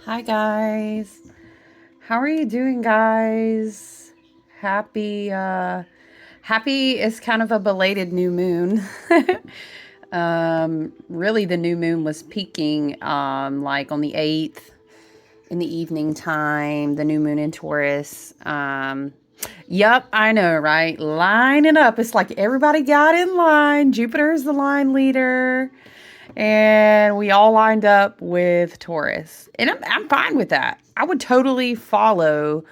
Hi guys. How are you doing, guys? Happy happy is kind of a belated new moon. Really the new moon was peaking like on the 8th in the evening time, the new moon in Taurus. Yep, I know, right? Lining up. It's like everybody got in line. Jupiter is the line leader. And we all lined up with Taurus. And I'm fine with that. I would totally follow.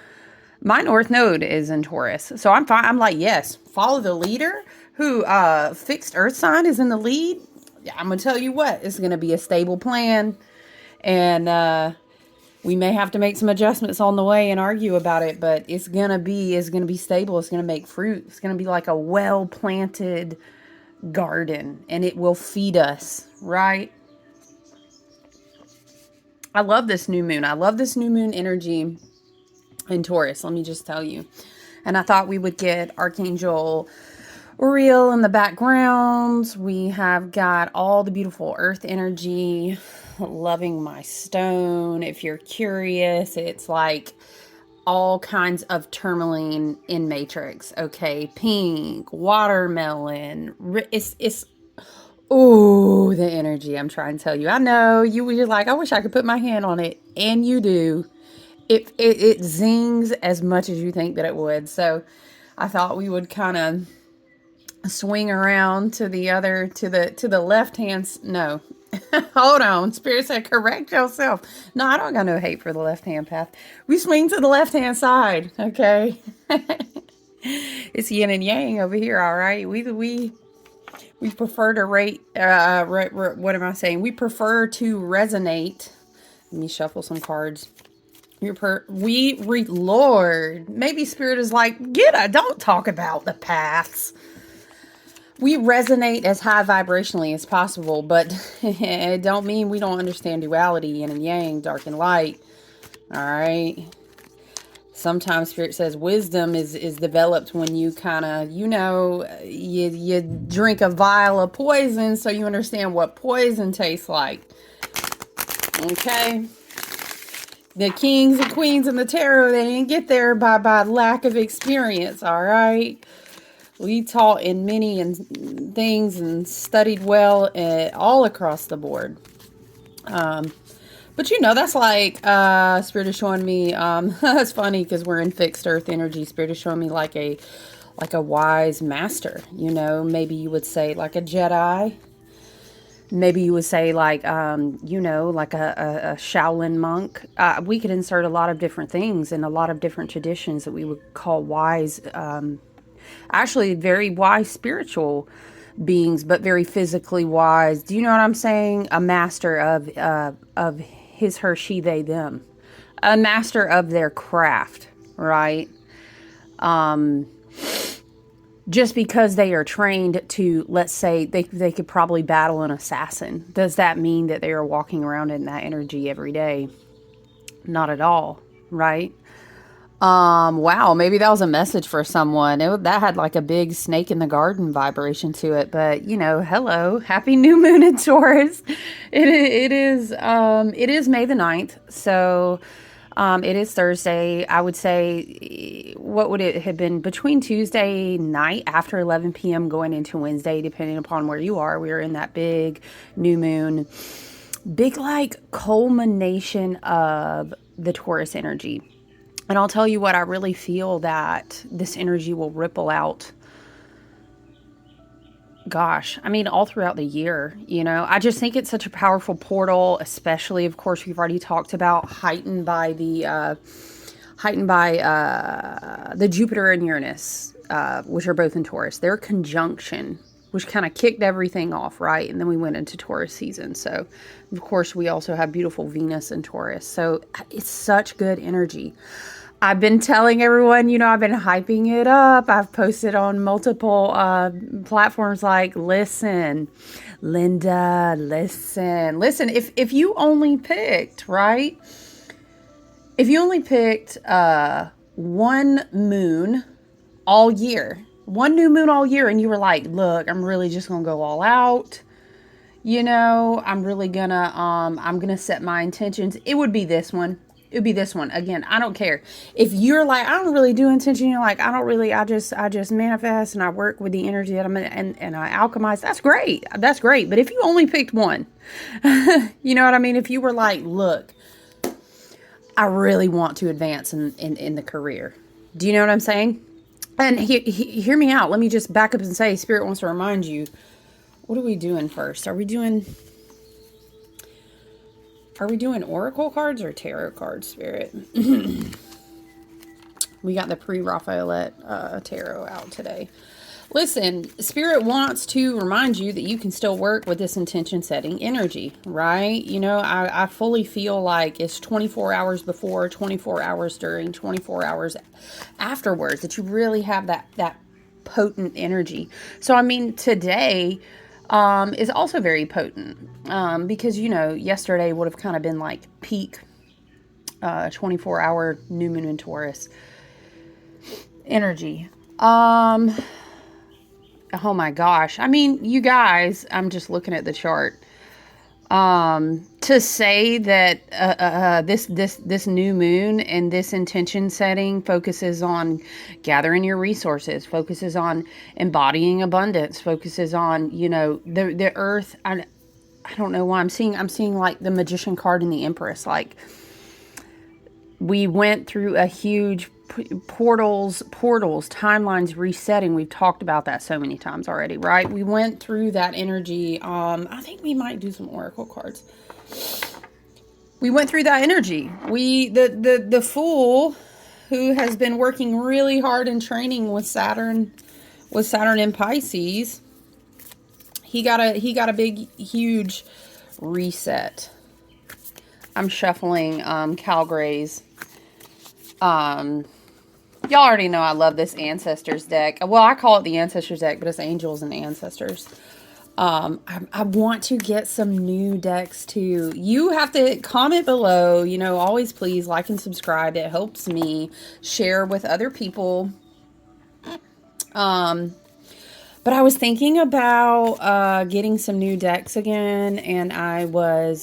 My North Node is in Taurus. So I'm fine. I'm like, yes, follow the leader who fixed Earth sign is in the lead. Yeah, I'm going to tell you what, it's going to be a stable plan. And we may have to make some adjustments on the way and argue about it, but it's gonna be stable. It's gonna make fruit. It's gonna be like a well planted garden, and it will feed us, right? I love this new moon. I love this new moon energy in Taurus. Let me just tell you. And I thought we would get Archangel Uriel in the background. We have got all the beautiful earth energy. Loving my stone. If you're curious, it's like all kinds of tourmaline in matrix. Okay, pink, watermelon. It's oh, the energy. I'm trying to tell you. I know you're like, I wish I could put my hand on it, and you do. It zings as much as you think that it would. So I thought we would kind of swing around to the other to the left hand. No, hold on. Spirit said, correct yourself. No, I don't got no hate for the left hand path. We swing to the left hand side. Okay. It's yin and yang over here. All right. We prefer to rate. What am I saying? We prefer to resonate. Let me shuffle some cards. Lord, maybe Spirit is like, don't talk about the paths. We resonate as high vibrationally as possible, but it don't mean we don't understand duality, yin and yang, dark and light. All right. Sometimes Spirit says wisdom is developed when you kind of, you drink a vial of poison so you understand what poison tastes like. Okay. The kings and queens in the tarot, they didn't get there by lack of experience. All right. We taught in many and things and studied well all across the board. But that's like Spirit is showing me. That's funny because we're in fixed Earth energy. Spirit is showing me like a wise master. Maybe you would say like a Jedi. Maybe you would say like like a Shaolin monk. We could insert a lot of different things and a lot of different traditions that we would call wise. Actually very wise spiritual beings, but very physically wise. Do you know what I'm saying? A master of his, her, she, they, them. A master of their craft, right? Just because they are trained to, let's say, they could probably battle an assassin. Does that mean that they are walking around in that energy every day? Not at all, right? Wow, maybe that was a message for someone. That had like a big snake in the garden vibration to it. But hello, happy new moon in Taurus. It is May the 9th. So, it is Thursday. I would say, what would it have been between Tuesday night after 11 p.m. going into Wednesday, depending upon where you are. We are in that big new moon, big like culmination of the Taurus energy. And I'll tell you what, I really feel that this energy will ripple out. Gosh, I mean, all throughout the year, I just think it's such a powerful portal, especially, of course, we've already talked about heightened by the Jupiter and Uranus, which are both in Taurus. Their conjunction, which kind of kicked everything off, right? And then we went into Taurus season. So, of course, we also have beautiful Venus in Taurus. So it's such good energy. I've been telling everyone, I've been hyping it up. I've posted on multiple platforms like, listen, Linda, listen. If you only picked, right? If you only picked one moon all year, one new moon all year, and you were like, look, I'm really just going to go all out. I'm really gonna, I'm gonna set my intentions. It would be this one. It would be this one. Again, I don't care. If you're like, I don't really do intention, you're like, I just manifest and I work with the energy that and I alchemize. That's great. That's great. But if you only picked one, you know what I mean? If you were like, look, I really want to advance in the career. Do you know what I'm saying? And hear me out. Let me just back up and say, Spirit wants to remind you, what are we doing first? Are we doing oracle cards or tarot cards, Spirit? We got the pre-Raphaelite tarot out today. Listen, Spirit wants to remind you that you can still work with this intention setting energy, right? I fully feel like it's 24 hours before, 24 hours during, 24 hours afterwards that you really have that potent energy. So, I mean, today is also very potent because, yesterday would have kind of been like peak 24-hour new moon in Taurus energy. Oh my gosh. I mean, you guys, I'm just looking at the chart. To say that this new moon and this intention setting focuses on gathering your resources, focuses on embodying abundance, focuses on, the earth. I don't know why I'm seeing like the Magician card and the Empress. Like, we went through a huge portals, timelines resetting. We've talked about that so many times already, right? We went through that energy. I think we might do some oracle cards. We went through that energy. The Fool, who has been working really hard in training with Saturn in Pisces, he got a big, huge reset. I'm shuffling Cal Gray's. Y'all already know I love this Ancestors deck. Well, I call it the Ancestors deck, but it's Angels and Ancestors. I want to get some new decks too. You have to comment below. Always please like and subscribe. It helps me share with other people. But I was thinking about getting some new decks again, and I went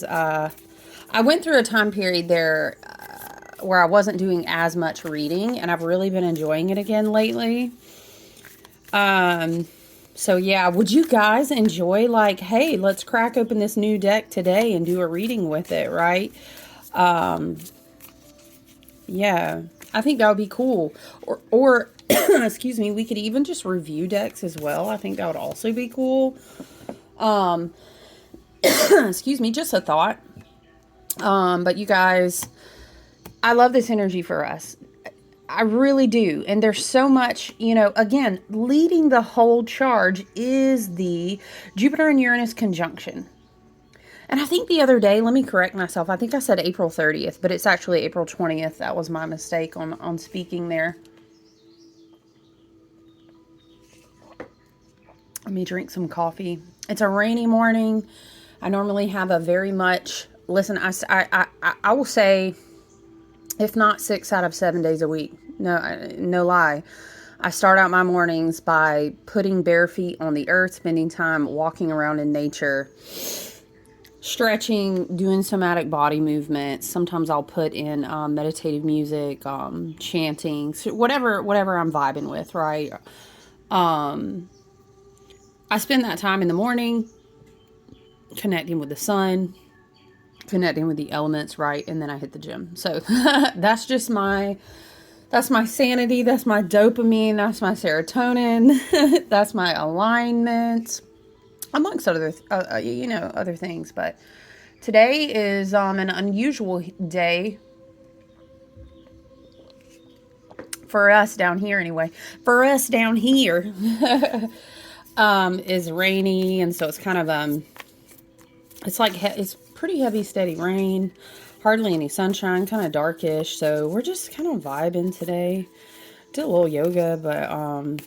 through a time period there where I wasn't doing as much reading, and I've really been enjoying it again lately. So yeah, would you guys enjoy, like, hey, let's crack open this new deck today and do a reading with it, right? Yeah, I think that would be cool. Or excuse me, we could even just review decks as well. I think that would also be cool. Excuse me, just a thought. But you guys, I love this energy for us. I really do. And there's so much, again, leading the whole charge is the Jupiter and Uranus conjunction. And I think the other day, let me correct myself. I think I said April 30th, but it's actually April 20th. That was my mistake on speaking there. Let me drink some coffee. It's a rainy morning. I normally have a very much, listen, I will say, if not 6 out of 7 days a week. No lie. I start out my mornings by putting bare feet on the earth, spending time walking around in nature, stretching, doing somatic body movements. Sometimes I'll put in meditative music, chanting, whatever I'm vibing with, right? I spend that time in the morning connecting with the sun, connecting with the elements, right? And then I hit the gym. So that's just that's my sanity. That's my dopamine. That's my serotonin. That's my alignment, amongst other, other things. But today is an unusual day for us down here anyway. For us down here is rainy. And so it's kind of, it's pretty heavy, steady rain. Hardly any sunshine, kind of darkish. So we're just kind of vibing today. Did a little yoga, but I'm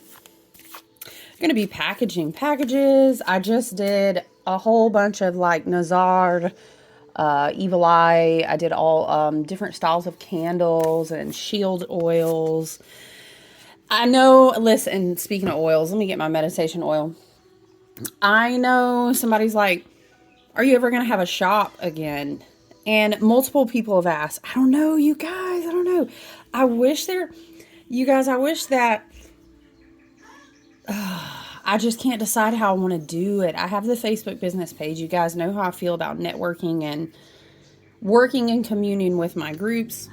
going to be packaging packages. I just did a whole bunch of like Nazar, Evil Eye. I did all different styles of candles and shield oils. I know, listen, speaking of oils, let me get my meditation oil. I know somebody's like, are you ever going to have a shop again? And multiple people have asked. I don't know, you guys. I don't know. I wish I wish that I just can't decide how I want to do it. I have the Facebook business page. You guys know how I feel about networking and working in communion with my groups,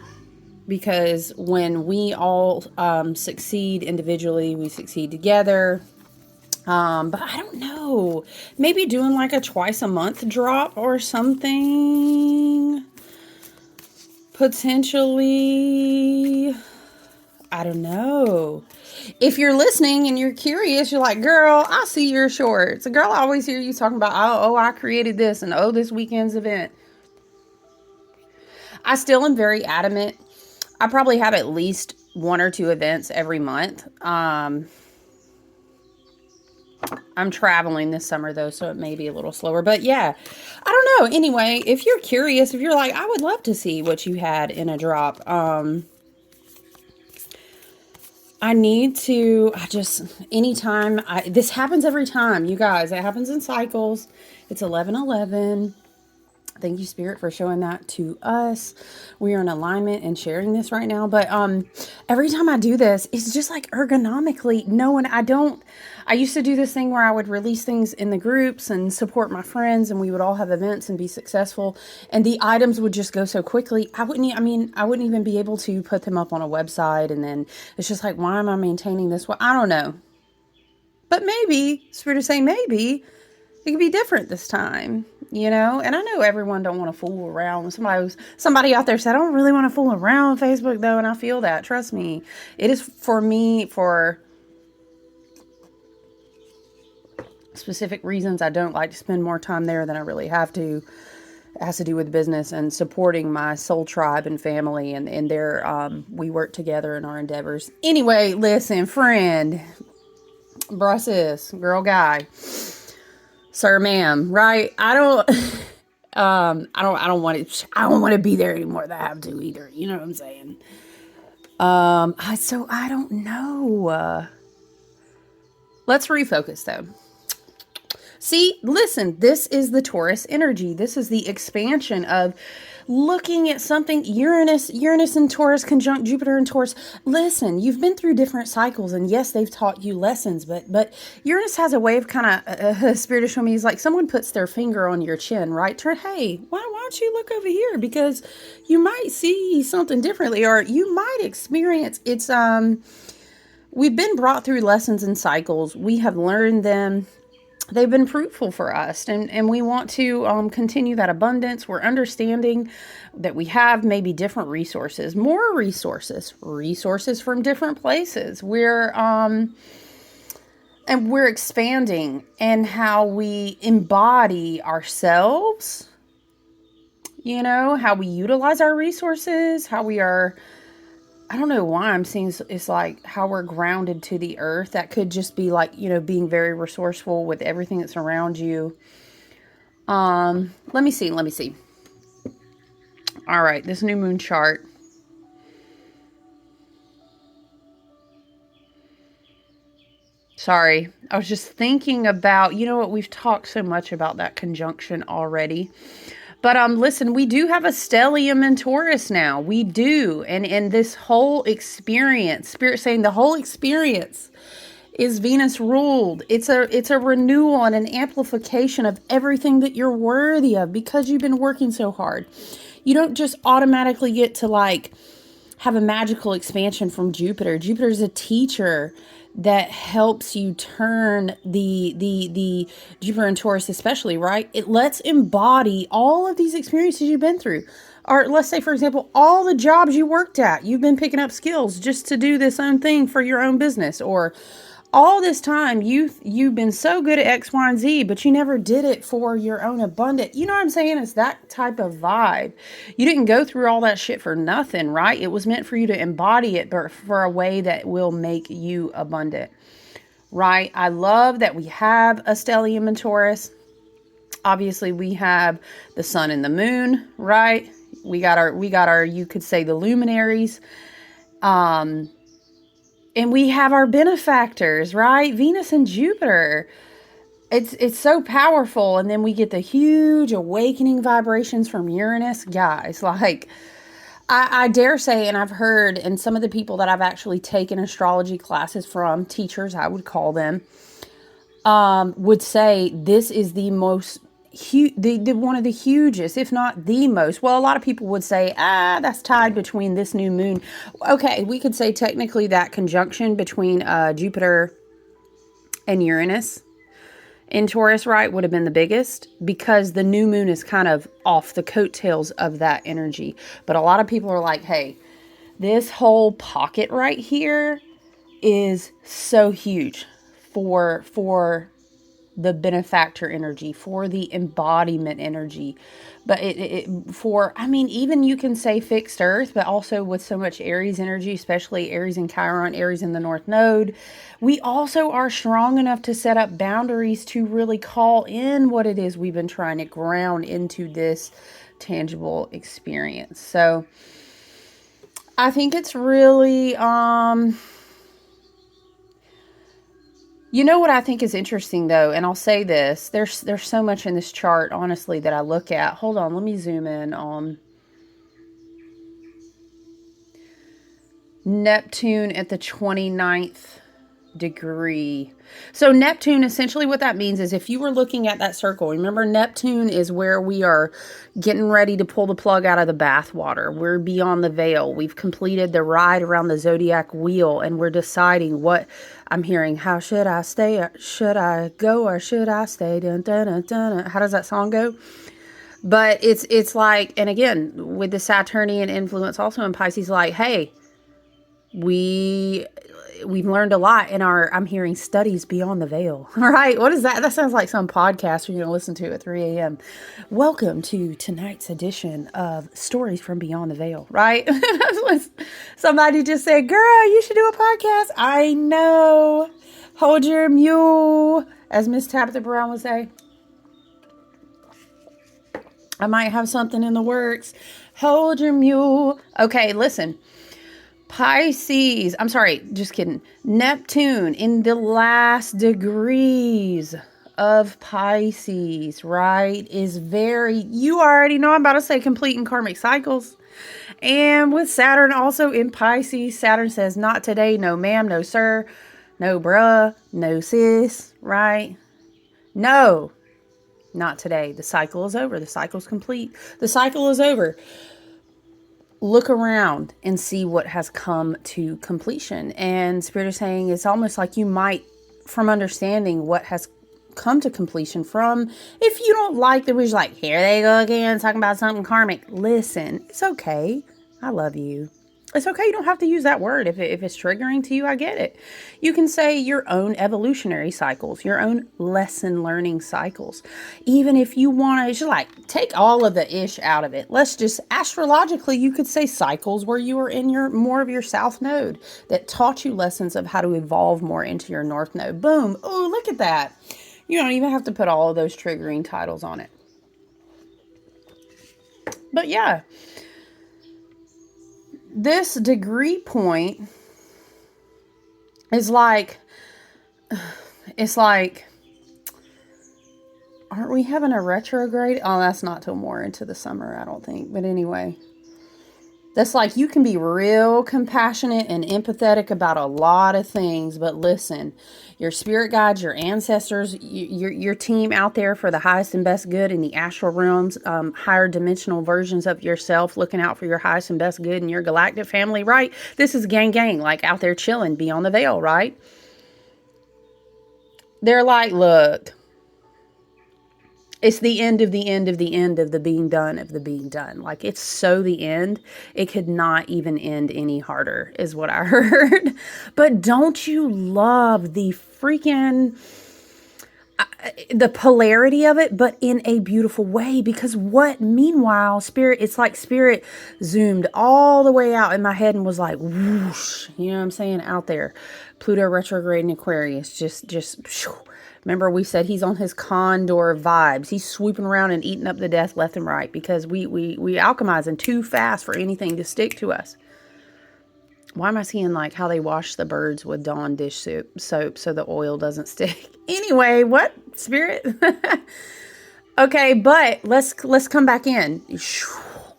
because when we all succeed individually, we succeed together. But I don't know, maybe doing like a twice a month drop or something, potentially. I don't know. If you're listening and you're curious, you're like, girl, I see your shorts. Girl, I always hear you talking about, oh, I created this, and oh, this weekend's event. I still am very adamant. I probably have at least 1 or 2 events every month. I'm traveling this summer though, so it may be a little slower, but yeah, I don't know. Anyway, if you're curious, if you're like, I would love to see what you had in a drop. Anytime this happens every time, you guys, it happens in cycles. It's 11/11. Thank you, Spirit, for showing that to us. We are in alignment and sharing this right now. But every time I do this, it's just like ergonomically. I used to do this thing where I would release things in the groups and support my friends, and we would all have events and be successful. And the items would just go so quickly. I wouldn't even be able to put them up on a website. And then it's just like, why am I maintaining this? Well, I don't know. But maybe, Spirit is saying maybe it could be different this time, And I know everyone don't want to fool around. Somebody out there said, I don't really want to fool around on Facebook though. And I feel that, trust me, it is for me for specific reasons. I don't like to spend more time there than I really have to. It has to do with business and supporting my soul tribe and family and their, we work together in our endeavors. Anyway, listen, friend, bro, sis, girl, guy, sir, ma'am, right? I don't want to be there anymore than I have to either. You know what I'm saying? So I don't know. Let's refocus though. See, listen, this is the Taurus energy. This is the expansion of looking at something. Uranus and Taurus conjunct Jupiter and Taurus. Listen, you've been through different cycles, and yes, they've taught you lessons, but Uranus has a way of kind of, Spirit show me, is like someone puts their finger on your chin, right? Hey, why don't you look over here? Because you might see something differently, or you might experience, we've been brought through lessons and cycles. We have learned them. They've been fruitful for us, and we want to continue that abundance. We're understanding that we have maybe different resources, more resources from different places. We're expanding in how we embody ourselves, how we utilize our resources, how we are. I don't know why I'm seeing it's like how we're grounded to the earth. That could just be like, being very resourceful with everything that's around you. Let me see. All right, this new moon chart. Sorry, I was just thinking about, what we've talked so much about that conjunction already. But listen, we do have a stellium in Taurus now. We do. And this whole experience, Spirit saying the whole experience is Venus ruled. It's a renewal and an amplification of everything that you're worthy of because you've been working so hard. You don't just automatically get to have a magical expansion from Jupiter. Jupiter's a teacher that helps you turn the Jupiter and Taurus especially, right? It lets embody all of these experiences you've been through. Or let's say, for example, all the jobs you worked at, you've been picking up skills just to do this own thing for your own business. Or all this time you've been so good at X, Y, and Z, but you never did it for your own abundance. You know what I'm saying? It's that type of vibe. You didn't go through all that shit for nothing, right? It was meant for you to embody it, but for a way that will make you abundant, right? I love that we have a stellium in Taurus. Obviously, we have the sun and the moon, right? We got our, you could say, the luminaries. And we have our benefactors, right? Venus and Jupiter. It's so powerful. And then we get the huge awakening vibrations from Uranus. Guys, like, I dare say, and I've heard, and some of the people that I've actually taken astrology classes from, teachers, I would call them, would say this is the most one of the hugest, if not the most. Well, a lot of people would say, that's tied between this new moon. Okay, we could say technically that conjunction between Jupiter and Uranus in Taurus, right, would have been the biggest, because the new moon is kind of off the coattails of that energy. But a lot of people are like, hey, this whole pocket right here is so huge for the benefactor energy, for the embodiment energy. But I mean, even you can say fixed earth, but also with so much Aries energy, especially Aries in Chiron, Aries in the North Node, we also are strong enough to set up boundaries to really call in what it is we've been trying to ground into this tangible experience. So I think it's really, you know what I think is interesting, though, and I'll say this, there's so much in this chart, honestly, that I look at. Hold on, let me zoom in on Neptune at the 29th degree. So Neptune, essentially what that means is, if you were looking at that circle, remember Neptune is where we are getting ready to pull the plug out of the bathwater. We're beyond the veil. We've completed the ride around the zodiac wheel, and we're deciding what I'm hearing. How should I stay? Should I go or should I stay? Dun, dun, dun, dun. How does that song go? But it's like, and again, with the Saturnian influence also in Pisces, like, hey, we've learned a lot in our, I'm hearing, studies beyond the veil. All right. What is that? That sounds like some podcast you're going to listen to at 3 a.m. Welcome to tonight's edition of Stories from Beyond the Veil. Right. Somebody just said, girl, you should do a podcast. I know. Hold your mule, as Miss Tabitha Brown would say. I might have something in the works. Hold your mule. Okay, listen. Pisces, I'm sorry, just kidding. Neptune in the last degrees of Pisces, right, is very, you already know I'm about to say complete and karmic cycles. And with Saturn also in Pisces, Saturn says, not today, no ma'am, no sir, no bruh, no sis, right? No, not today. The cycle is over. The cycle's complete. The cycle is over. Look around and see what has come to completion. And Spirit is saying it's almost like you might, from understanding what has come to completion from, if you don't like the reason, like, here they go again, talking about something karmic. Listen, it's okay. I love you. It's okay. You don't have to use that word. If it's triggering to you, I get it. You can say your own evolutionary cycles, your own lesson learning cycles. Even if you want to just like take all of the ish out of it. Let's just astrologically, you could say cycles where you are in your more of your south node that taught you lessons of how to evolve more into your north node. Boom. Oh, look at that. You don't even have to put all of those triggering titles on it. But yeah. This degree point is like, it's like, aren't we having a retrograde? Oh, that's not till more into the summer, I don't think. But anyway, that's like, you can be real compassionate and empathetic about a lot of things. But listen, your spirit guides, your ancestors, your team out there for the highest and best good in the astral realms, higher dimensional versions of yourself, looking out for your highest and best good in your galactic family, right? This is gang, like out there chilling beyond the veil, right? They're like, look, it's the end of the end of the end of the being done of the being done. Like, it's so the end. It could not even end any harder, is what I heard. But don't you love the freaking, the polarity of it, but in a beautiful way? Because meanwhile, Spirit, it's like Spirit zoomed all the way out in my head and was like, whoosh, you know what I'm saying? Out there. Pluto retrograde in Aquarius, just, remember, we said he's on his condor vibes. He's swooping around and eating up the death left and right because we alchemizing too fast for anything to stick to us. Why am I seeing like how they wash the birds with Dawn dish soap so the oil doesn't stick? Anyway, what spirit? Okay, but let's come back in.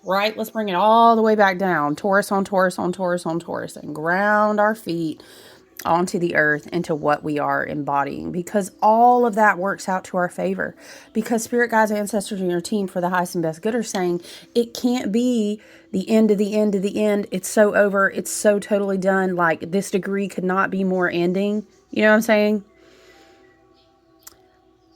Right? Let's bring it all the way back down. Taurus on Taurus on Taurus on Taurus, and ground our feet onto the earth, into what we are embodying, because all of that works out to our favor, because spirit guides, ancestors, and your team for the highest and best good are saying it can't be the end of the end of the end. It's so over. It's so totally done. Like, this degree could not be more ending. You know what I'm saying?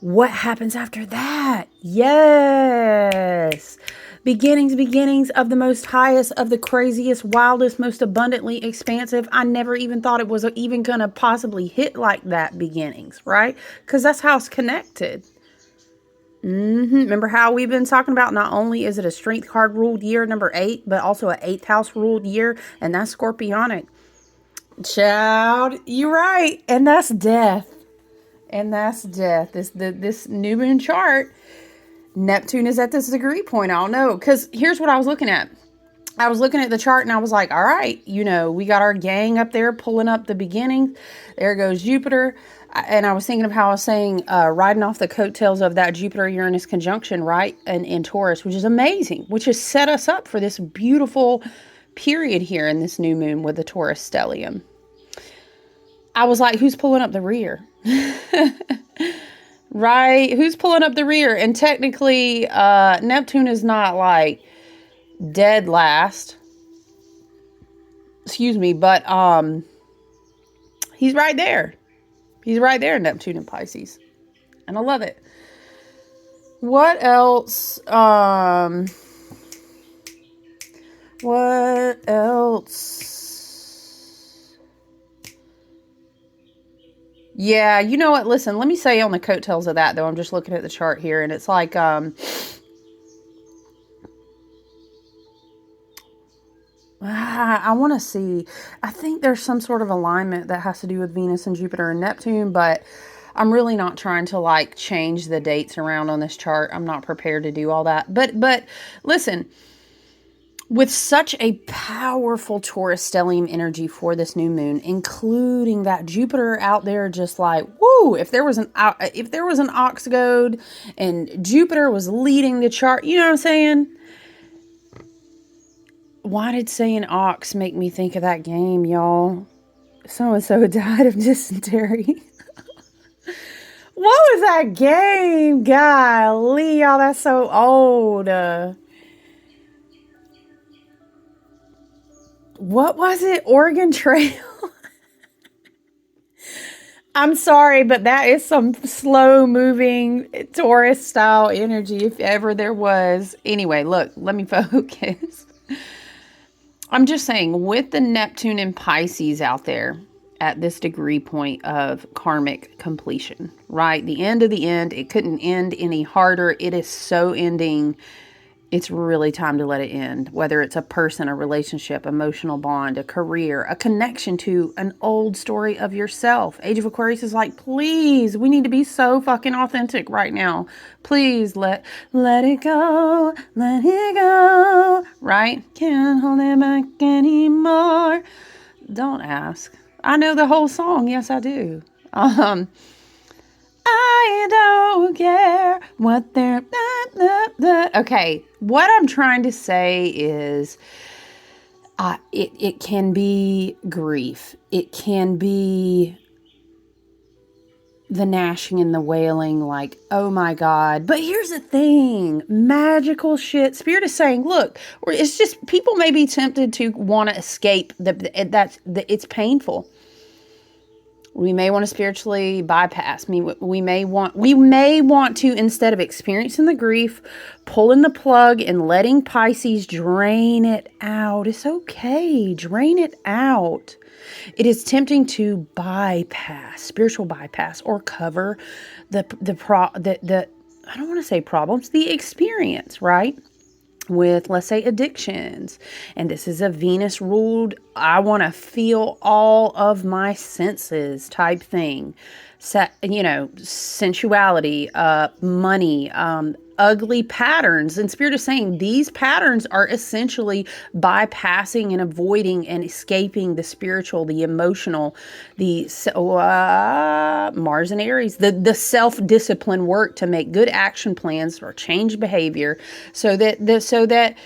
What happens after that? Yes. Beginnings of the most highest, of the craziest, wildest, most abundantly expansive. I never even thought it was even going to possibly hit like that, beginnings, right? Because that's how it's connected. Remember how we've been talking about, not only is it a strength card ruled year, number 8, but also an 8th house ruled year, and that's scorpionic. Child, you're right. And that's death. And that's death. This new moon chart, Neptune is at this degree point. I don't know. Because here's what I was looking at. I was looking at the chart and I was like, all right, we got our gang up there pulling up the beginning. There goes Jupiter. And I was thinking of how I was saying, riding off the coattails of that Jupiter-Uranus conjunction, right? And in Taurus, which is amazing, which has set us up for this beautiful period here in this new moon with the Taurus stellium. I was like, who's pulling up the rear? Right? Who's pulling up the rear? And technically, Neptune is not like dead last. Excuse me, but he's right there. He's right there, Neptune and Pisces. And I love it. What else? What else? Yeah, you know what? Listen, let me say on the coattails of that, though. I'm just looking at the chart here, and it's like, I want to see. I think there's some sort of alignment that has to do with Venus and Jupiter and Neptune, but I'm really not trying to like change the dates around on this chart. I'm not prepared to do all that. But listen, with such a powerful Taurus stellium energy for this new moon, including that Jupiter out there, just like, woo, if there was an ox goad and Jupiter was leading the chart, you know what I'm saying? Why did saying ox make me think of that game, y'all? So-and-so died of dysentery. What was that game? Golly, y'all, that's so old. What was it? Oregon Trail? I'm sorry, but that is some slow-moving Taurus-style energy, if ever there was. Anyway, look, let me focus. I'm just saying, with the Neptune and Pisces out there at this degree point of karmic completion, right? The end of the end, it couldn't end any harder. It is so ending. It's really time to let it end. Whether it's a person, a relationship, emotional bond, a career, a connection to an old story of yourself. Age of Aquarius is like, please, we need to be so fucking authentic right now. Please let it go, let it go, right? Can't hold it back anymore. Don't ask. I know the whole song. Yes, I do. I don't care what they're... Okay, what I'm trying to say is it can be grief. It can be the gnashing and the wailing, like, oh my God. But here's the thing, magical shit. Spirit is saying, look, it's just people may be tempted to want to escape. It's painful. We may want to spiritually bypass. We may want to, instead of experiencing the grief, pulling the plug and letting Pisces drain it out. It's okay. Drain it out. It is tempting to bypass, spiritual bypass, or cover the I don't want to say problems, the experience, right? With, let's say, addictions. And this is a Venus ruled, I want to feel all of my senses type thing. sensuality, money, ugly patterns. And Spirit is saying these patterns are essentially bypassing and avoiding and escaping the spiritual, the emotional, the Mars and Aries, the self-discipline work to make good action plans or change behavior, so that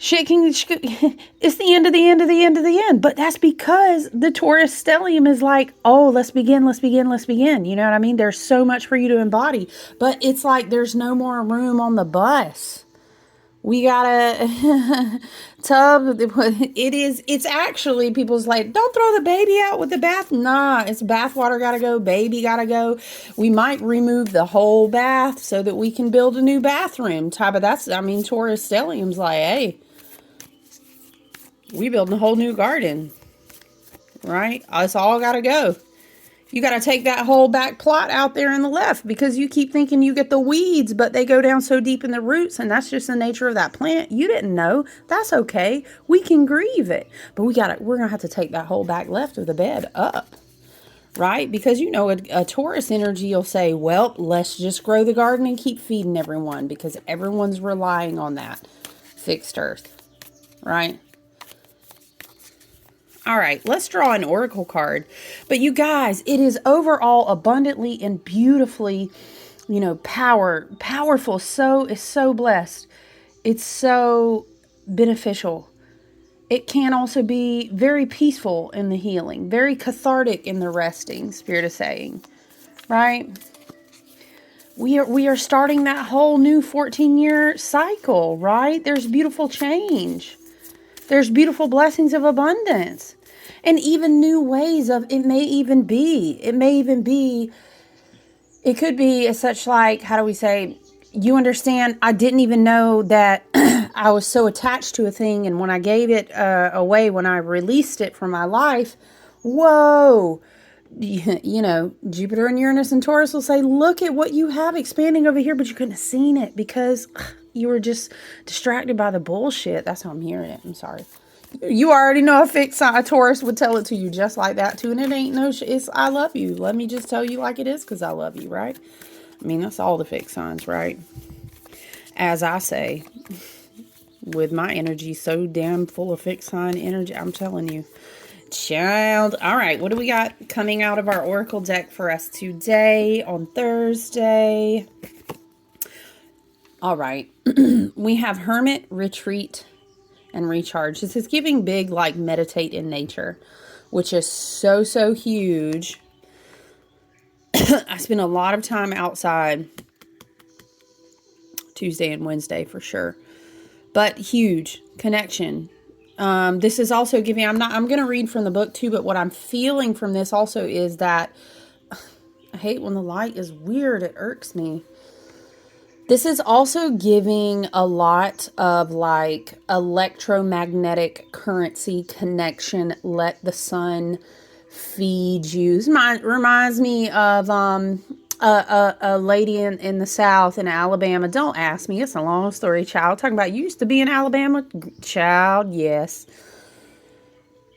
shit can, it's the end of the end of the end of the end. But that's because the Taurus stellium is like, oh, let's begin. You know what I mean? There's so much for you to embody, but it's like there's no more room on the bus. We gotta it's actually, people's like, don't throw the baby out with the bath. Nah, it's bath water gotta go, baby gotta go. We might remove the whole bath so that we can build a new bathroom type of, Taurus stellium's like, hey, we building a whole new garden, right? It's all got to go. You got to take that whole back plot out there in the left, because you keep thinking you get the weeds, but they go down so deep in the roots, and that's just the nature of that plant. You didn't know. That's okay. We can grieve it, but we're going to have to take that whole back left of the bed up, right? Because a Taurus energy will say, well, let's just grow the garden and keep feeding everyone, because everyone's relying on that fixed earth, right? All right, let's draw an oracle card. But you guys, it is overall abundantly and beautifully, powerful. It's so blessed. It's so beneficial. It can also be very peaceful in the healing, very cathartic in the resting, Spirit is saying, right? We are starting that whole new 14-year cycle, right? There's beautiful change. There's beautiful blessings of abundance, and even new ways of, it could be as such, like, how do we say, you understand, I didn't even know that I was so attached to a thing. And when I gave it away, when I released it from my life, whoa, Jupiter and Uranus and Taurus will say, look at what you have expanding over here, but you couldn't have seen it because you were just distracted by the bullshit. That's how I'm hearing it. I'm sorry. You already know a Taurus would tell it to you just like that too. And it ain't no it's, I love you. Let me just tell you like it is, because I love you, right? I mean, that's all the fixed signs, right? As I say, with my energy so damn full of fixed sign energy, I'm telling you, child. All right, what do we got coming out of our oracle deck for us today on Thursday? All right, we have Hermit, Retreat, and Recharge. This is giving big, like, meditate in nature, which is so huge. I spend a lot of time outside Tuesday and Wednesday for sure, but huge connection. This is also giving, I'm going to read from the book too, but what I'm feeling from this also is that I hate when the light is weird. It irks me. This is also giving a lot of, like, electromagnetic currency connection. Let the sun feed you. This reminds me of a lady in the South, in Alabama. Don't ask me. It's a long story, child. Talking about, you used to be in Alabama, child. Yes.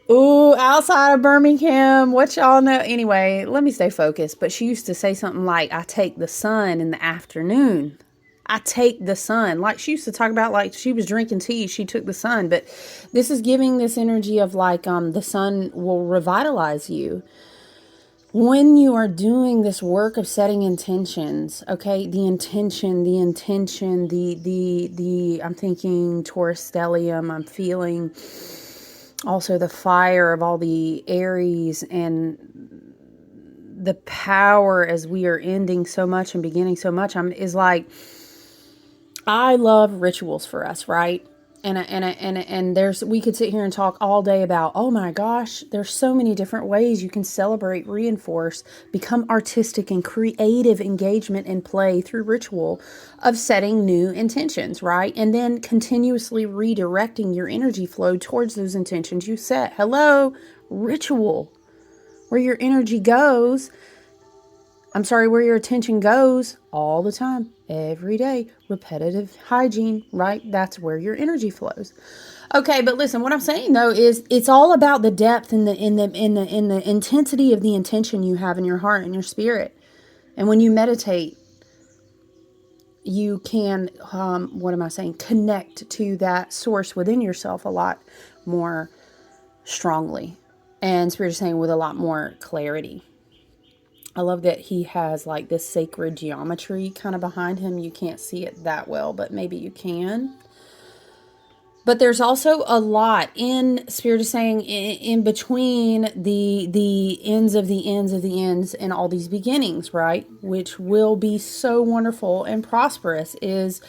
Ooh, outside of Birmingham. What y'all know? Anyway, let me stay focused. But she used to say something like, I take the sun in the afternoon. I take the sun. Like, she used to talk about, like, she was drinking tea, she took the sun. But this is giving this energy of, like, the sun will revitalize you when you are doing this work of setting intentions. Okay, the intention, I'm thinking Taurus stellium. I'm feeling also the fire of all the Aries and the power as we are ending so much and beginning so much. Is like, I love rituals for us, right? And we could sit here and talk all day about, oh my gosh, there's so many different ways you can celebrate, reinforce, become artistic and creative engagement and play through ritual of setting new intentions, right? And then continuously redirecting your energy flow towards those intentions you set. Hello, ritual. Where your energy goes, I'm sorry, where your attention goes all the time, every day, repetitive hygiene, right? That's where your energy flows. Okay, but listen, what I'm saying though is it's all about the depth and the intensity of the intention you have in your heart and your spirit. And when you meditate, you can, what am I saying? Connect to that source within yourself a lot more strongly. And Spirit is saying with a lot more clarity. I love that he has like this sacred geometry kind of behind him. You can't see it that well, but maybe you can. But there's also a lot in Spirit is saying in between the ends of the ends of the ends and all these beginnings, right? Which will be so wonderful and prosperous is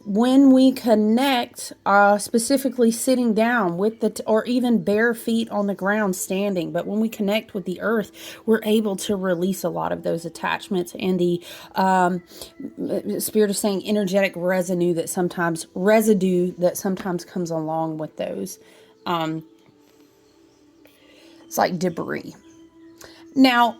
when we connect, specifically sitting down with or even bare feet on the ground standing, but when we connect with the earth, we're able to release a lot of those attachments and the Spirit is saying energetic residue that sometimes comes along with those. It's like debris. Now,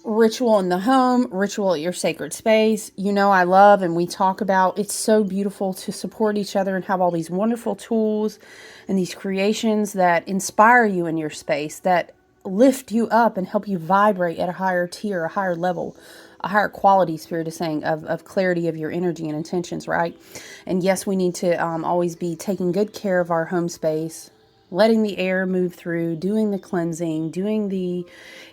ritual in the home, ritual at your sacred space. You know, I love, and we talk about, it's so beautiful to support each other and have all these wonderful tools and these creations that inspire you in your space, that lift you up and help you vibrate at a higher tier, a higher level, a higher quality, Spirit is saying, of clarity of your energy and intentions, right? And yes, we need to always be taking good care of our home space, letting the air move through, doing the cleansing,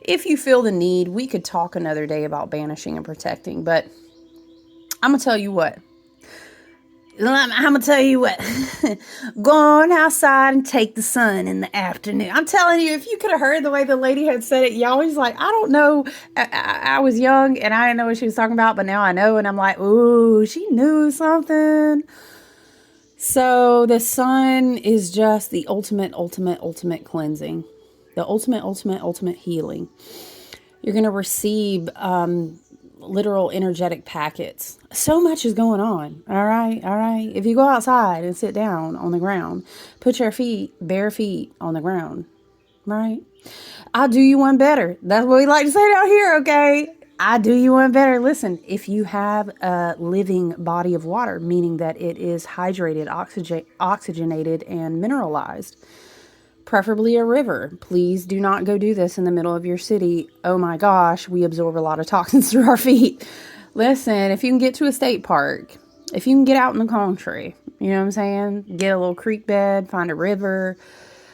if you feel the need, we could talk another day about banishing and protecting, but I'm going to tell you what. Go on outside and take the sun in the afternoon. I'm telling you, if you could have heard the way the lady had said it, y'all was like, I don't know. I was young and I didn't know what she was talking about, but now I know. And I'm like, ooh, she knew something. So the sun is just the ultimate cleansing, the ultimate healing. You're going to receive literal energetic packets. So much is going on. All right. If you go outside and sit down on the ground, put your bare feet on the ground, right? I'll do you one better. That's what we like to say down here, okay? I do you one better. Listen, if you have a living body of water, meaning that it is hydrated, oxygenated, and mineralized, preferably a river. Please do not go do this in the middle of your city. Oh my gosh, we absorb a lot of toxins through our feet. Listen, if you can get to a state park, if you can get out in the country, you know what I'm saying? Get a little creek bed, find a river,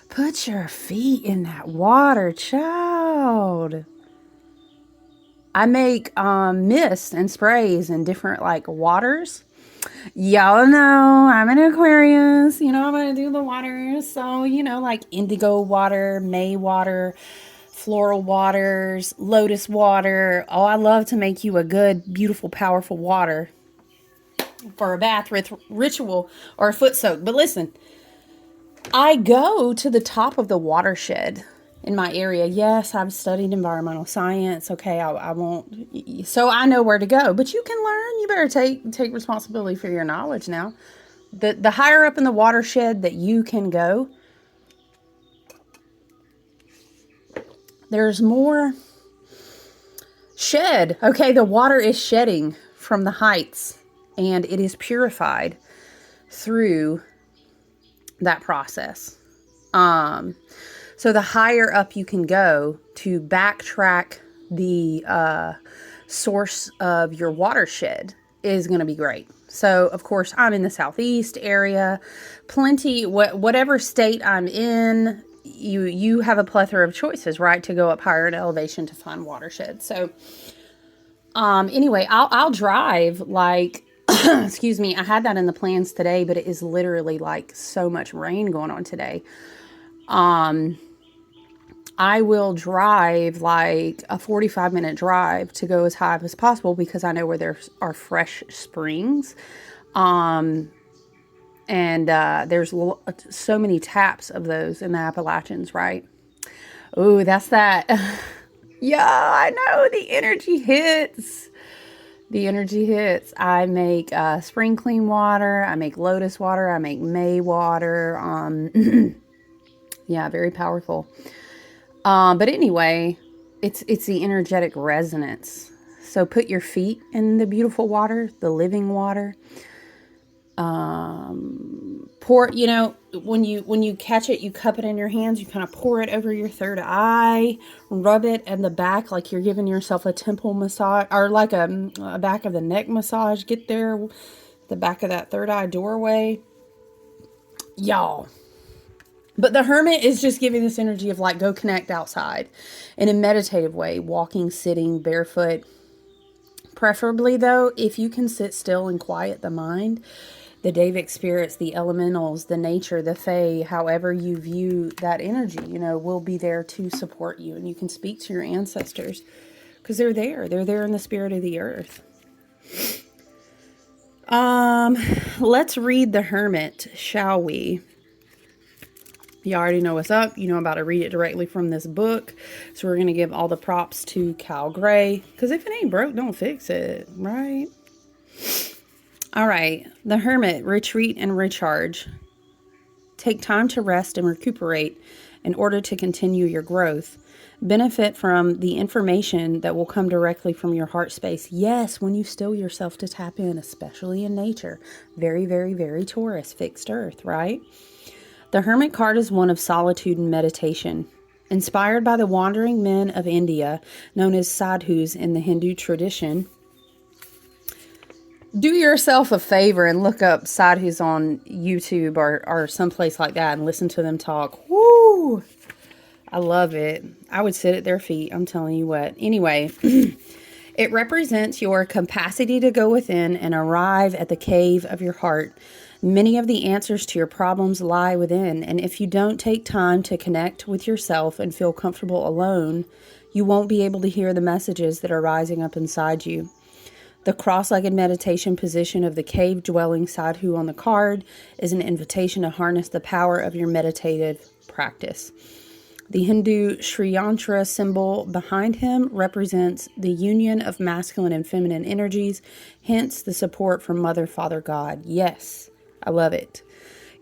put your feet in that water, child. I make mist and sprays and different like waters. Y'all know I'm an Aquarius. You know, I'm going to do the waters. So, you know, like indigo water, May water, floral waters, lotus water. Oh, I love to make you a good, beautiful, powerful water for a bath ritual or a foot soak. But listen, I go to the top of the watershed in my area. Yes, I've studied environmental science. Okay, I won't. So I know where to go. But you can learn. You better take responsibility for your knowledge now. The higher up in the watershed that you can go, there's more shed. Okay, the water is shedding from the heights, and it is purified through that process. So the higher up you can go to backtrack the source of your watershed is going to be great. So, of course, I'm in the southeast area. Whatever state I'm in, you have a plethora of choices, right, to go up higher in elevation to find watersheds. So, anyway, I'll drive like, excuse me, I had that in the plans today, but it is literally like so much rain going on today. I will drive like a 45-minute drive to go as high up as possible because I know where there are fresh springs. And there's so many taps of those in the Appalachians, right? Ooh, that's that. Yeah, I know. The energy hits. I make spring clean water. I make lotus water. I make May water. Yeah, very powerful. But anyway, it's the energetic resonance. So put your feet in the beautiful water, the living water. Pour, when you catch it, you cup it in your hands, you kind of pour it over your third eye, rub it in the back like you're giving yourself a temple massage, or like a back of the neck massage. Get there, the back of that third eye doorway, y'all. But the hermit is just giving this energy of like, go connect outside in a meditative way, walking, sitting, barefoot. Preferably though, if you can sit still and quiet the mind, the Davic spirits, the elementals, the nature, the fae, however you view that energy, will be there to support you. And you can speak to your ancestors because they're there. They're there in the spirit of the earth. Let's read the Hermit, shall we? You already know what's up. You know I'm about to read it directly from this book. So we're going to give all the props to Cal Gray. Because if it ain't broke, don't fix it, right? All right. The Hermit, retreat and recharge. Take time to rest and recuperate in order to continue your growth. Benefit from the information that will come directly from your heart space. Yes, when you still yourself to tap in, especially in nature. Very, very, very Taurus, fixed earth, right? The Hermit card is one of solitude and meditation. Inspired by the wandering men of India, known as sadhus in the Hindu tradition. Do yourself a favor and look up sadhus on YouTube or someplace like that and listen to them talk. Woo! I love it. I would sit at their feet. I'm telling you what. Anyway, it represents your capacity to go within and arrive at the cave of your heart. Many of the answers to your problems lie within, and if you don't take time to connect with yourself and feel comfortable alone, you won't be able to hear the messages that are rising up inside you. The cross-legged meditation position of the cave-dwelling sadhu on the card is an invitation to harness the power of your meditative practice. The Hindu Sri Yantra symbol behind him represents the union of masculine and feminine energies, hence the support from Mother, Father, God. Yes. I love it.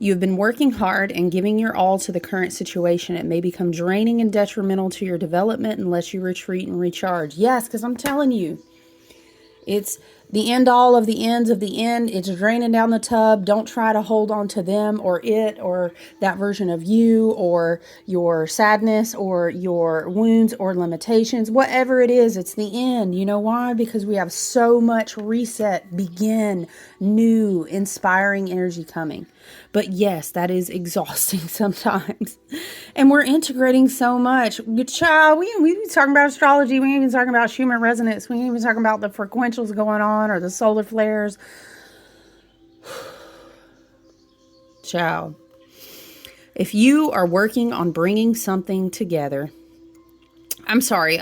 You've been working hard and giving your all to the current situation. It may become draining and detrimental to your development unless you retreat and recharge. Yes, because I'm telling you, it's the end all of the ends of the end. It's draining down the tub. Don't try to hold on to them or it or that version of you or your sadness or your wounds or limitations. Whatever it is, it's the end. You know why? Because we have so much reset, begin, new, inspiring energy coming. But yes, that is exhausting sometimes. And we're integrating so much. Child, we talking about astrology. We ain't even talking about Schumann resonance. We ain't even talking about the frequentials going on or the solar flares. Child. If you are working on bringing something together, I'm sorry,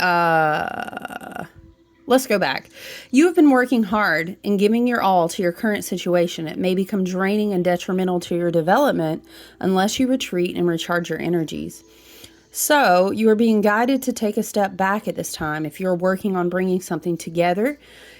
let's go back. You have been working hard and giving your all to your current situation. It may become draining and detrimental to your development unless you retreat and recharge your energies. So you are being guided to take a step back at this time. If you're working on bringing something together,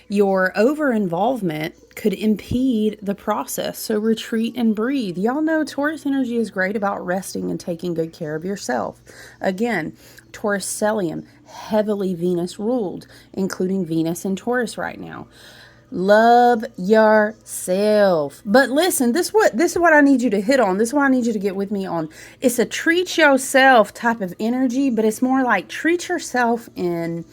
your over-involvement could impede the process. So retreat and breathe. Y'all know Taurus energy is great about resting and taking good care of yourself. Again, Taurus stellium, heavily Venus ruled, including Venus in Taurus right now. Love yourself. But listen, this is what I need you to hit on. This is what I need you to get with me on. It's a treat yourself type of energy, but it's more like treat yourself in...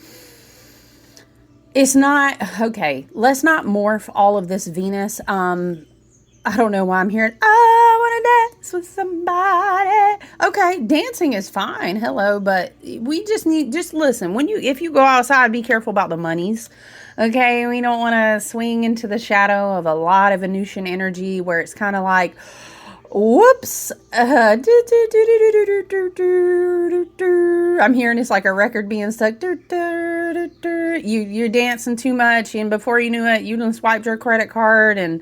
It's not, okay, let's not morph all of this Venus. I don't know why I'm hearing, I want to dance with somebody. Okay, dancing is fine, hello, but we just listen. If you go outside, be careful about the monies. Okay, we don't want to swing into the shadow of a lot of Venusian energy where it's kind of like, whoops. I'm hearing it's like a record being stuck. You're dancing too much, and before you knew it, you done swiped your credit card, and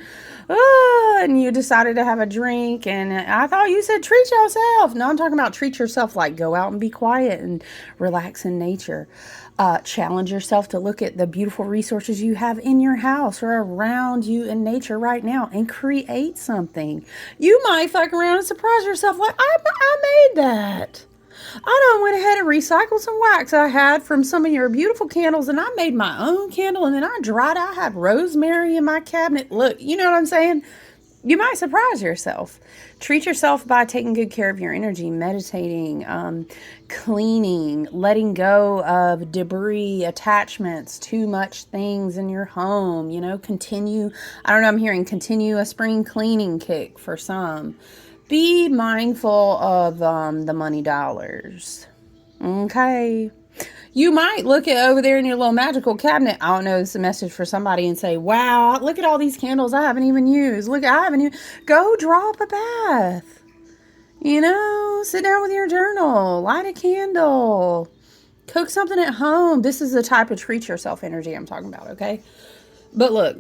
you decided to have a drink, and I thought you said treat yourself. No, I'm talking about treat yourself like go out and be quiet and relax in nature. Challenge yourself to look at the beautiful resources you have in your house or around you in nature right now and create something. You might fuck around and surprise yourself like, I made that. I done went ahead and recycled some wax I had from some of your beautiful candles, and I made my own candle, and then I dried. I had rosemary in my cabinet. Look, you know what I'm saying? You might surprise yourself. Treat yourself by taking good care of your energy, meditating, cleaning, letting go of debris, attachments, too much things in your home. You know, continue. I don't know, I'm hearing continue a spring cleaning kick for some. Be mindful of the money dollars. Okay. You might look at over there in your little magical cabinet. I don't know, it's a message for somebody, and say, wow, look at all these candles I haven't even used. Look, I haven't even. Go draw up a bath. You know, sit down with your journal. Light a candle. Cook something at home. This is the type of treat yourself energy I'm talking about, okay? But look,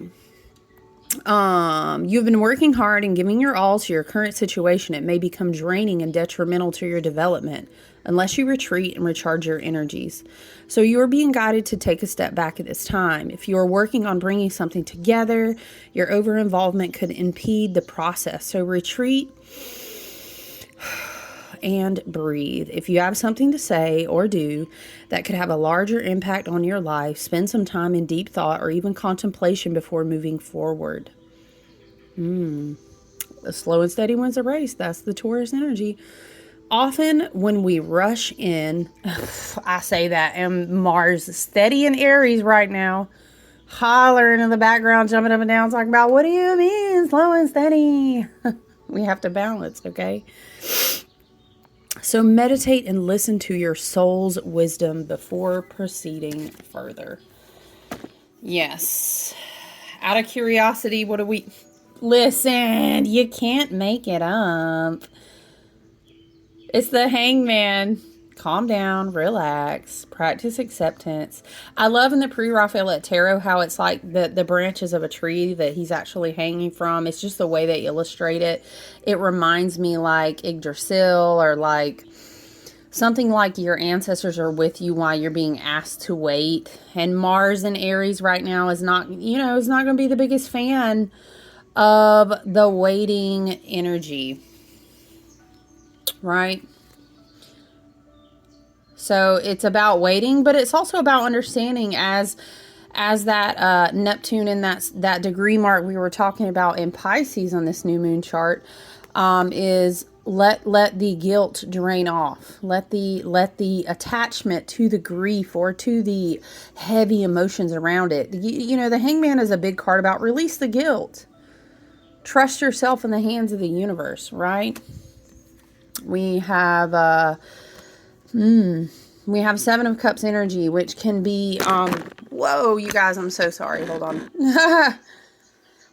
you've been working hard and giving your all to your current situation. It may become draining and detrimental to your development unless you retreat and recharge your energies. So you are being guided to take a step back at this time. If you are working on bringing something together, your over-involvement could impede the process. So retreat and breathe. If you have something to say or do that could have a larger impact on your life, spend some time in deep thought or even contemplation before moving forward. A slow and steady wins a race. That's the Taurus energy. Often when we rush in, I say that, and Mars is steady in Aries right now, hollering in the background, jumping up and down, talking about, what do you mean, slow and steady? We have to balance, okay? So meditate and listen to your soul's wisdom before proceeding further. Yes. Out of curiosity, what do we... Listen, you can't make it up. It's the Hangman. Calm down, relax, practice acceptance. I love in the Pre-Raphaelite Tarot how it's like the branches of a tree that he's actually hanging from. It's just the way they illustrate it. It reminds me like Yggdrasil, or like something like your ancestors are with you while you're being asked to wait. And Mars in Aries right now is not, is not going to be the biggest fan of the waiting energy. Right? So it's about waiting, but it's also about understanding as that Neptune in that degree mark we were talking about in Pisces on this new moon chart, is let the guilt drain off. Let the attachment to the grief or to the heavy emotions around it. The Hangman is a big card about release the guilt. Trust yourself in the hands of the universe, right? We have Seven of Cups energy, which can be whoa, you guys, I'm so sorry. Hold on.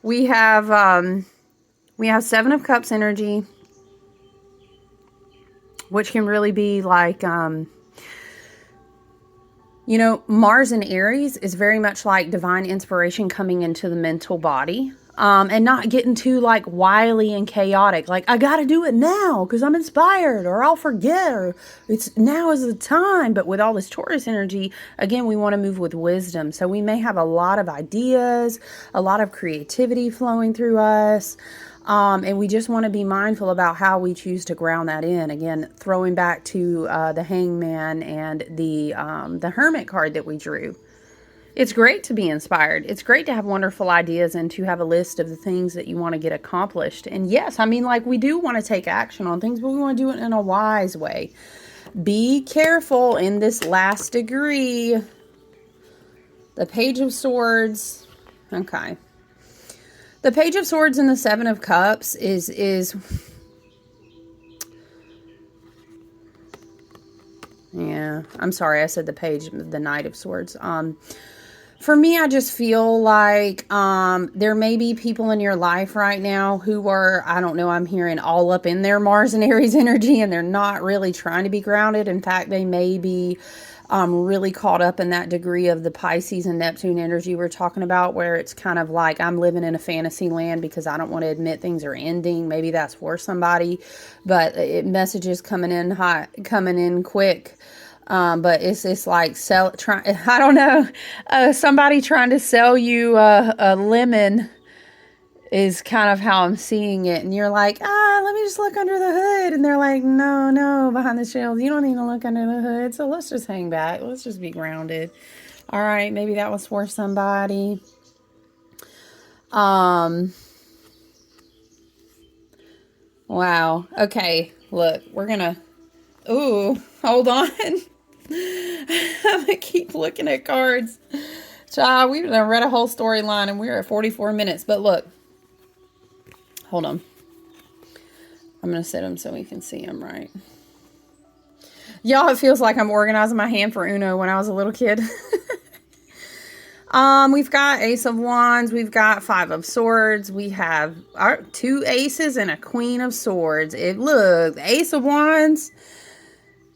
we have Seven of Cups energy, which can really be like Mars in Aries is very much like divine inspiration coming into the mental body. And not getting too like wily and chaotic. Like, I got to do it now because I'm inspired, or I'll forget, or now is the time. But with all this Taurus energy, again, we want to move with wisdom. So we may have a lot of ideas, a lot of creativity flowing through us. And we just want to be mindful about how we choose to ground that in. Again, throwing back to the Hangman and the Hermit card that we drew. It's great to be inspired. It's great to have wonderful ideas and to have a list of the things that you want to get accomplished. And yes, we do want to take action on things, but we want to do it in a wise way. Be careful in this last degree. The Page of Swords. Okay. The Page of Swords and the Seven of Cups is yeah, I'm sorry, I said the Page, the Knight of Swords. For me, I just feel like there may be people in your life right now who are, I don't know, I'm hearing all up in their Mars and Aries energy, and they're not really trying to be grounded. In fact, they may be really caught up in that degree of the Pisces and Neptune energy we're talking about, where it's kind of like I'm living in a fantasy land because I don't want to admit things are ending. Maybe that's for somebody, but messages coming in hot, coming in quick. But it's like I don't know, somebody trying to sell you a lemon is kind of how I'm seeing it. And you're like, let me just look under the hood. And they're like, no, behind the shelves. You don't need to look under the hood. So let's just hang back. Let's just be grounded. All right, maybe that was for somebody. Wow. Okay, look, we're gonna, ooh, hold on. I'm gonna keep looking at cards. Child, we've read a whole storyline and we're at 44 minutes. But look, hold on. I'm going to set them so we can see them right. Y'all, it feels like I'm organizing my hand for Uno when I was a little kid. We've got Ace of Wands. We've got Five of Swords. We have our 2 aces and a Queen of Swords. Look, the Ace of Wands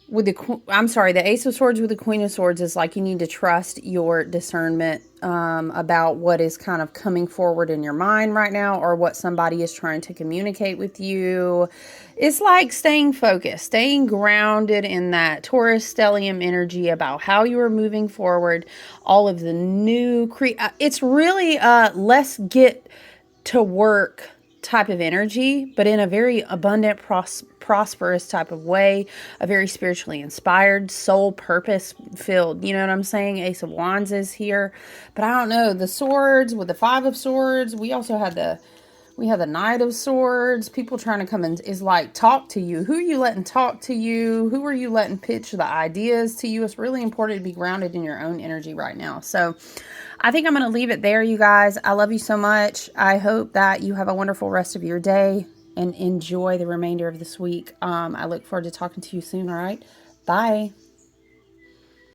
with the Ace of Swords with the Queen of Swords is like you need to trust your discernment about what is kind of coming forward in your mind right now, or what somebody is trying to communicate with you. It's like staying focused, staying grounded in that Taurus stellium energy about how you are moving forward. All of the new it's really let's get to work type of energy, but in a very abundant, prosperous type of way, a very spiritually inspired, soul purpose filled. You know what I'm saying? Ace of Wands is here, but I don't know, the swords with the Five of Swords. We also had the Knight of Swords. People trying to come in is like, talk to you. Who are you letting talk to you? Who are you letting pitch the ideas to you? It's really important to be grounded in your own energy right now. So I think I'm going to leave it there, you guys. I love you so much. I hope that you have a wonderful rest of your day and enjoy the remainder of this week. I look forward to talking to you soon. All right. Bye.